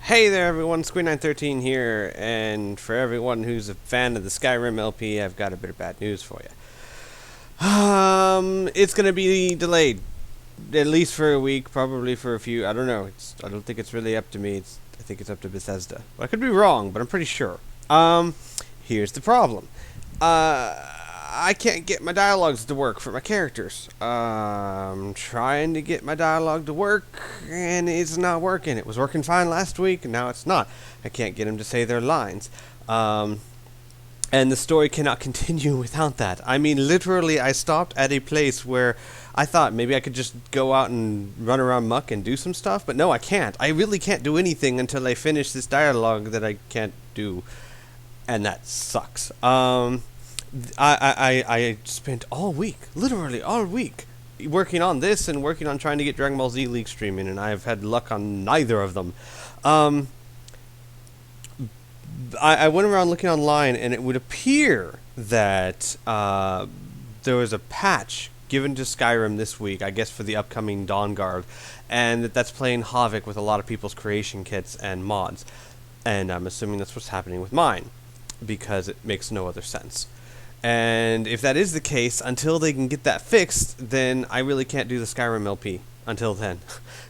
Hey there everyone, Squid913 here, and for everyone who's a fan of the Skyrim LP, I've got a bit of bad news for you. It's gonna be delayed, at least for a week, probably for a few, I don't know, I don't think it's really up to me, I think it's up to Bethesda. Well, I could be wrong, but I'm pretty sure. Here's the problem. I can't get my dialogues to work for my characters. I'm trying to get my dialogue to work, and it's not working. It was working fine last week, and now it's not. I can't get them to say their lines. And the story cannot continue without that. I mean, literally, I stopped at a place where I thought maybe I could just go out and run around muck and do some stuff, but no, I can't. I really can't do anything until I finish this dialogue that I can't do, and that sucks. I spent all week, literally all week, working on this and working on trying to get Dragon Ball Z League streaming, and I've had luck on neither of them. I went around looking online, and it would appear that there was a patch given to Skyrim this week, I guess for the upcoming Dawn Guard, and that's playing havoc with a lot of people's creation kits and mods. And I'm assuming that's what's happening with mine, because it makes no other sense. And if that is the case, until they can get that fixed, then I really can't do the Skyrim LP until then.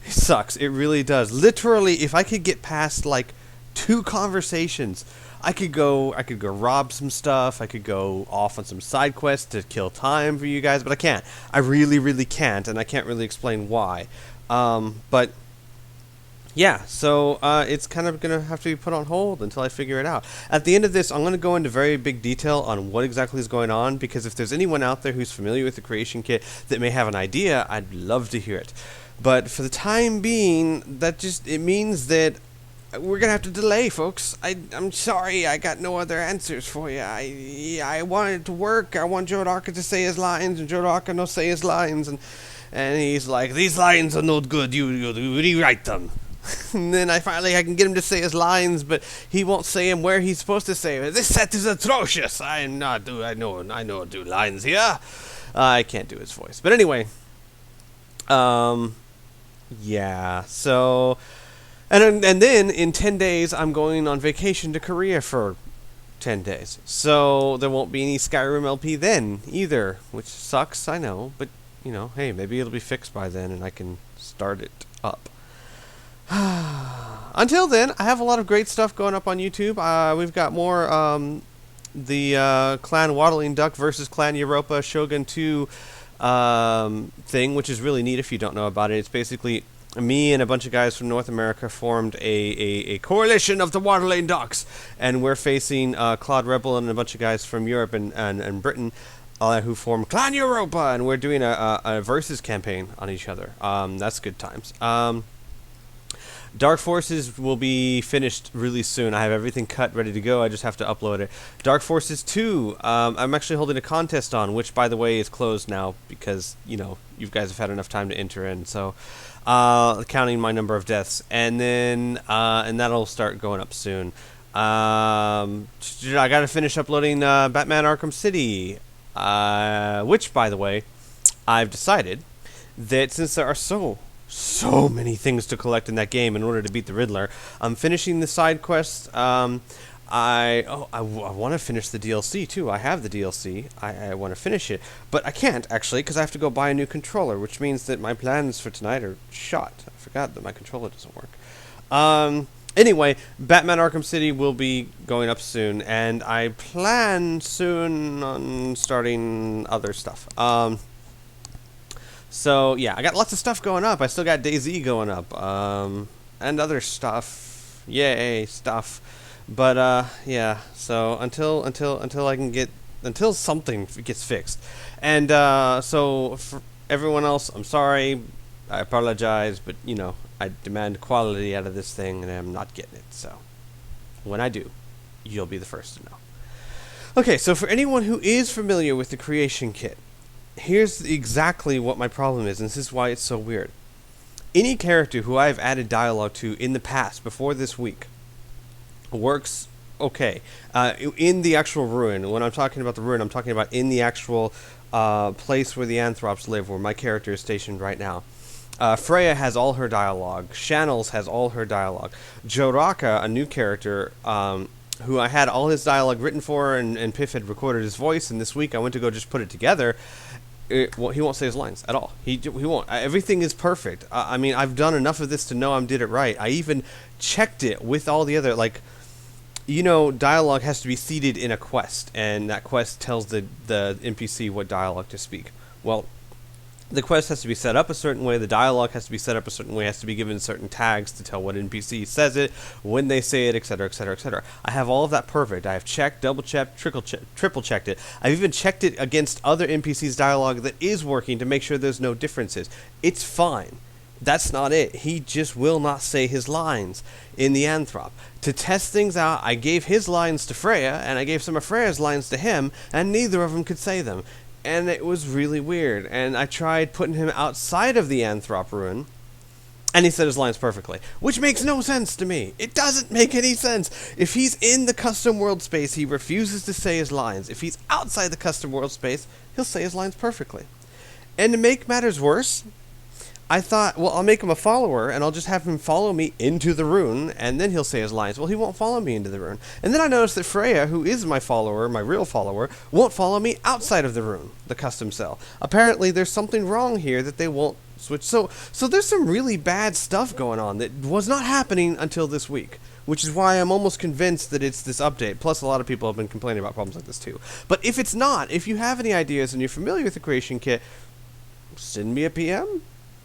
It sucks. It really does. Literally, if I could get past like 2 conversations, I could go rob some stuff. I could go off on some side quests to kill time for you guys, but I can't. I really, really can't, and I can't really explain why. But yeah, so it's kind of going to have to be put on hold until I figure it out. At the end of this, I'm going to go into very big detail on what exactly is going on, because if there's anyone out there who's familiar with the creation kit that may have an idea, I'd love to hear it. But for the time being, it means that we're going to have to delay, folks. I'm sorry, I got no other answers for you. I want it to work. I want Joe Dawker to say his lines, and Joe Dawker no say his lines, and he's like, these lines are not good, you rewrite them. And then I can get him to say his lines, but he won't say him where he's supposed to say it. This set is atrocious. I know do lines here. I can't do his voice. But anyway, yeah, so, and then in 10 days, I'm going on vacation to Korea for 10 days. So there won't be any Skyrim LP then either, which sucks, I know, but, you know, hey, maybe it'll be fixed by then and I can start it up. Until then, I have a lot of great stuff going up on YouTube. We've got more the Clan Waddling Duck versus Clan Europa Shogun 2 thing, which is really neat if you don't know about it. It's basically me and a bunch of guys from North America formed a coalition of the Waddling Ducks, and we're facing Claude Rebel and a bunch of guys from Europe and Britain who formed Clan Europa, and we're doing a versus campaign on each other. That's good times. Dark Forces will be finished really soon. I have everything cut, ready to go. I just have to upload it. Dark Forces 2, I'm actually holding a contest on, which, by the way, is closed now because, you know, you guys have had enough time to enter in. So, counting my number of deaths. And then, and that'll start going up soon. I got to finish uploading Batman Arkham City, which, by the way, I've decided that since there are so many things to collect in that game in order to beat the Riddler, I'm finishing the side quests. I want to finish the DLC too. I have the DLC. I want to finish it, but I can't actually because I have to go buy a new controller, which means that my plans for tonight are shot. I forgot that my controller doesn't work. Anyway, Batman Arkham City will be going up soon, and I plan soon on starting other stuff. So, yeah, I got lots of stuff going up. I still got DayZ going up, and other stuff. Yay, stuff. But, yeah, so until something gets fixed. And, so, for everyone else, I'm sorry, I apologize, but, you know, I demand quality out of this thing, and I'm not getting it, so when I do, you'll be the first to know. Okay, so for anyone who is familiar with the creation kit, here's exactly what my problem is, and this is why it's so weird. Any character who I've added dialogue to in the past, before this week, works okay. In the actual ruin, when I'm talking about the ruin, I'm talking about in the actual place where the Anthrops live, where my character is stationed right now. Freya has all her dialogue. Shanels has all her dialogue. Joraka, a new character, who I had all his dialogue written for, and Piff had recorded his voice, and this week I went to go just put it together. Well, he won't say his lines at all. He won't. Everything is perfect. I mean, I've done enough of this to know I did it right. I even checked it with all the other, like, dialogue has to be seated in a quest, and that quest tells the NPC what dialogue to speak. Well, the quest has to be set up a certain way, the dialogue has to be set up a certain way, has to be given certain tags to tell what NPC says it, when they say it, etc., etc., etc. I have all of that perfect. I have checked, double-checked, triple-checked it. I've even checked it against other NPCs' dialogue that is working to make sure there's no differences. It's fine. That's not it. He just will not say his lines in the Anthrop. To test things out, I gave his lines to Freya, and I gave some of Freya's lines to him, and neither of them could say them. And it was really weird. And I tried putting him outside of the Anthrop ruin, and he said his lines perfectly, which makes no sense to me. It doesn't make any sense. If he's in the custom world space, he refuses to say his lines. If he's outside the custom world space, he'll say his lines perfectly. And to make matters worse, I thought, well, I'll make him a follower, and I'll just have him follow me into the rune, and then he'll say his lines. Well, he won't follow me into the rune. And then I noticed that Freya, who is my follower, my real follower, won't follow me outside of the rune, the custom cell. Apparently, there's something wrong here that they won't switch. So there's some really bad stuff going on that was not happening until this week, which is why I'm almost convinced that it's this update. Plus, a lot of people have been complaining about problems like this too. But if it's not, if you have any ideas and you're familiar with the creation kit, send me a PM.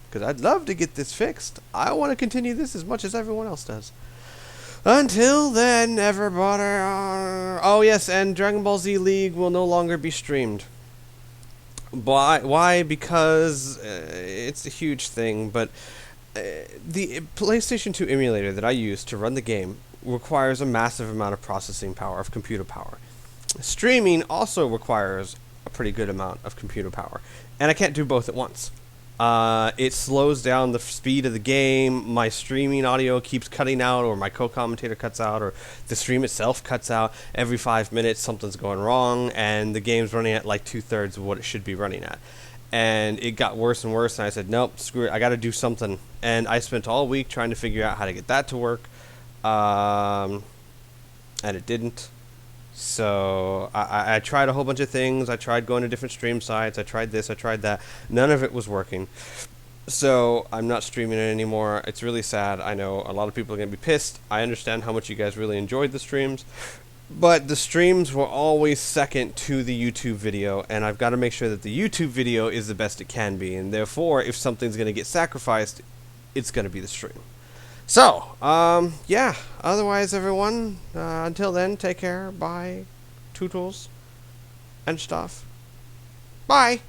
Because I'd love to get this fixed. I want to continue this as much as everyone else does. Until then, everybody... Oh, yes, and Dragon Ball Z League will no longer be streamed. Why? Because it's a huge thing, but the PlayStation 2 emulator that I use to run the game requires a massive amount of processing power, of computer power. Streaming also requires a pretty good amount of computer power, and I can't do both at once. It slows down the speed of the game, my streaming audio keeps cutting out, or my co-commentator cuts out, or the stream itself cuts out. Every 5 minutes something's going wrong, and the game's running at like 2/3 of what it should be running at. And it got worse and worse, and I said, nope, screw it, I gotta do something. And I spent all week trying to figure out how to get that to work, and it didn't. So I tried a whole bunch of things. I tried going to different stream sites. I tried this. I tried that. None of it was working. So I'm not streaming it anymore. It's really sad. I know a lot of people are going to be pissed. I understand how much you guys really enjoyed the streams. But the streams were always second to the YouTube video. And I've got to make sure that the YouTube video is the best it can be. And therefore, if something's going to get sacrificed, it's going to be the stream. So, yeah, otherwise, everyone, until then, take care, bye, tootles, and stuff. Bye!